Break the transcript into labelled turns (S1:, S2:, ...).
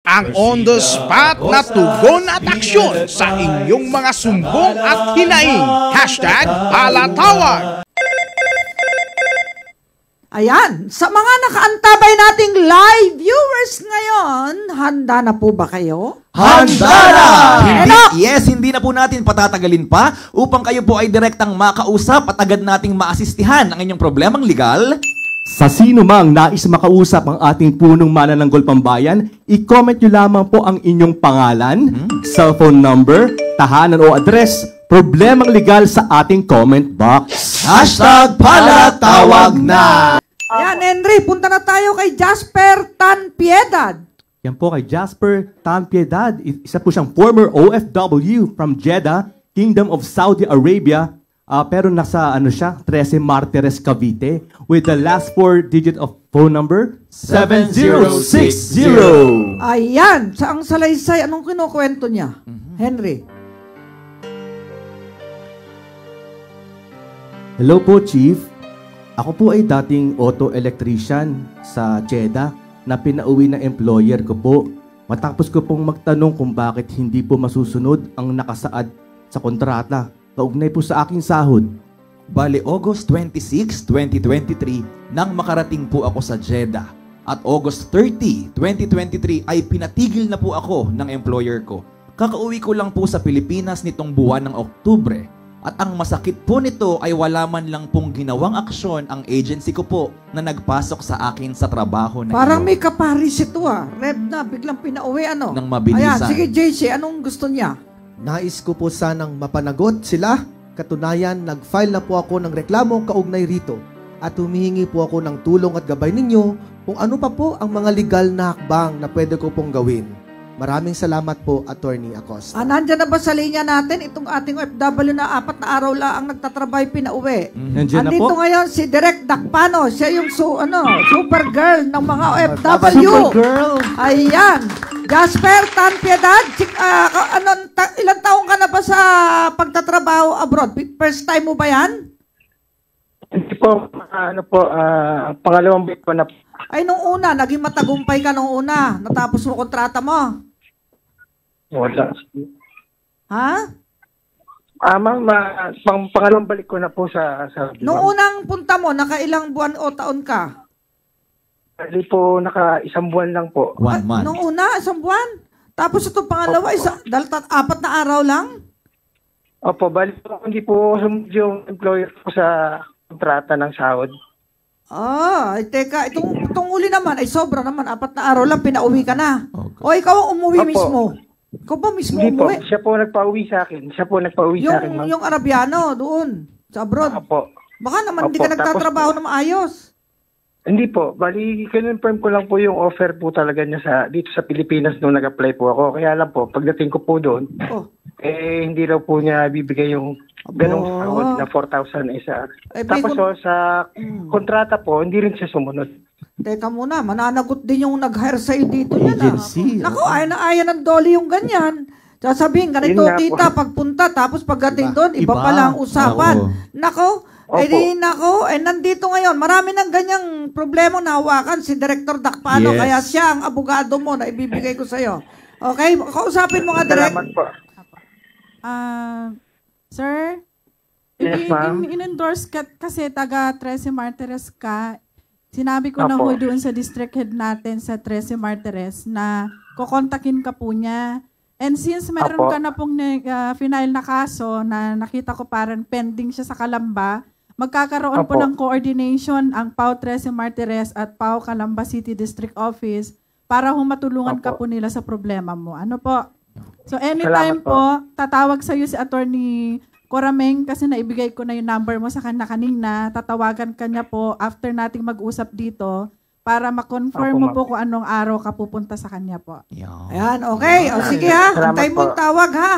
S1: ang on-the-spot na tugon at aksyon sa inyong mga sumbong at hinaing. #palatawag.
S2: Ayan, sa mga nakaantabay nating live viewers ngayon, handa na po ba kayo?
S3: Handa na!
S2: Enoch!
S3: Hindi na po natin patatagalin pa upang kayo po ay direktang makausap at agad nating maasistihan ang inyong problemang legal.
S4: Sa sino mang nais makausap ang ating punong manananggol pambayan, i-comment nyo lamang po ang inyong pangalan, cellphone number, tahanan o address, problemang legal sa ating comment box.
S3: #palatawag na!
S2: Ayan, Henry, punta na tayo kay Jasper Tan Piedad.
S4: Yan po kay Jasper Tan Piedad. Isa po siyang former OFW from Jeddah, Kingdom of Saudi Arabia. Pero nasa 13 Martires, Cavite with the last 4 digit of phone number 7060.
S2: Ayan, sa ang salaysay, anong kinukwento niya? Henry.
S4: Hello po, Chief. Ako po ay dating auto electrician sa Jeddah na pinauwi ng employer ko po. Matapos ko pong magtanong kung bakit hindi po masusunod ang nakasaad sa kontrata kaugnay po sa aking sahod.
S3: Bale, August 26, 2023, nang makarating po ako sa Jeddah. At August 30, 2023 ay pinatigil na po ako ng employer ko. Kakauwi ko lang po sa Pilipinas nitong buwan ng Oktubre. At ang masakit po nito ay wala man lang pong ginawang aksyon ang agency ko po na nagpasok sa akin sa trabaho na
S2: Parang
S3: ito.
S2: may kaparis ito Reb na, biglang pinauwi
S3: Nang mabilisan.
S2: Ayan, sige JC, anong gusto niya?
S5: Nais ko po sanang mapanagot sila. Katunayan, nag-file na po ako ng reklamo kaugnay rito at humihingi po ako ng tulong at gabay ninyo kung ano pa po ang mga legal na hakbang na pwede ko pong gawin. Maraming salamat po, Attorney Acosta.
S2: Nandyan na ba sa linya natin itong ating OFW na 4 na araw lang ang nagtatrabay pinauwi?
S4: Nandiyan na
S2: Andito
S4: po.
S2: ngayon si Direk Dakpano. Siya yung super girl ng mga OFW.
S4: Supergirl.
S2: Ayan. Jasper Tan Piedad, ilang taong ka na ba sa pagtatrabaho abroad? First time mo ba yan?
S6: Hindi po, pangalawang week ko na.
S2: Ay, nung una, naging matagumpay ka nung una. Natapos mo kontrata mo.
S6: Wala.
S2: Ha?
S6: Ma'am, pangalawang balik ko na po sa
S2: Nung unang punta mo, nakailang buwan o taon ka?
S6: Hindi po, naka-isang buwan lang po.
S3: 1 month.
S2: Nung una, isang buwan? Tapos ito pangalawa, 4 na araw lang?
S6: Opo, balik po, hindi po sumunod yung employer ko sa kontrata ng sahod.
S2: Ay, teka, itong uli naman, ay sobra naman, 4 na araw lang, pinauwi ka na.
S3: Okay.
S2: O ikaw ang umuwi
S6: Opo.
S2: mismo? Ikaw ba mismo
S6: Hindi po,
S2: umuwi?
S6: siya po nagpa-uwi sa akin. Siya po nagpa-uwi sa akin, ma'am.
S2: Yung Arabiano, doon, sa abroad.
S6: Opo.
S2: Baka naman hindi
S6: Opo,
S2: ka nagtatrabaho na maayos.
S6: Hindi po, bali, confirm ko lang po yung offer po talaga niya dito sa Pilipinas nung nag-apply po ako. Kaya lang po, pagdating ko po doon,
S2: Oh.
S6: hindi raw po niya bibigay yung ganong sahod na 4,000 isa.
S2: Eh,
S6: Tapos sa kontrata po, hindi rin siya sumunod.
S2: Teka muna, mananagot din yung nag-hire sa'yo dito yan.
S4: Agency.
S2: Naku, ayaw ng dolly yung ganyan. Sasabihin, ganito
S6: Yun nga po.
S2: kita, pagpunta, tapos pagdating doon, iba
S4: Iba.
S2: pala ang usapan.
S3: Oo.
S2: Nako,
S6: Opo.
S2: nandito ngayon, marami ng ganyang problema na hawakan si Director Dakpano,
S4: Yes.
S2: kaya siya ang abogado mo na ibibigay ko sa'yo. Okay, kausapin mo nga, Direk.
S6: Salamat po.
S7: Sir,
S6: Yes, ma'am.
S7: in-endorse ka kasi taga 13 Martires ka. Sinabi ko na
S6: Apo.
S7: ho doon sa district head natin sa 13 Martires na kukontakin ka po niya. And since meron
S6: Apo.
S7: ka na pong final na kaso na nakita ko parang pending siya sa Calamba, magkakaroon po
S6: Apo.
S7: ng coordination ang PAO 13 Martires at PAO Calamba City District Office para humatulungan ka
S6: Apo.
S7: po nila sa problema mo. Ano po? So anytime
S6: Salamat po.
S7: tatawag sa iyo si Attorney Corameng kasi naibigay ko na yung number mo sa kanya kanina. Tatawagan ka niya po after nating mag-usap dito para ma-confirm
S6: Apo,
S7: mo
S6: ma'am.
S7: po kung anong araw ka pupunta sa kanya po.
S2: Ayan, okay. O sige ha,
S6: Salamat
S2: antay mo
S6: po.
S2: yung tawag ha.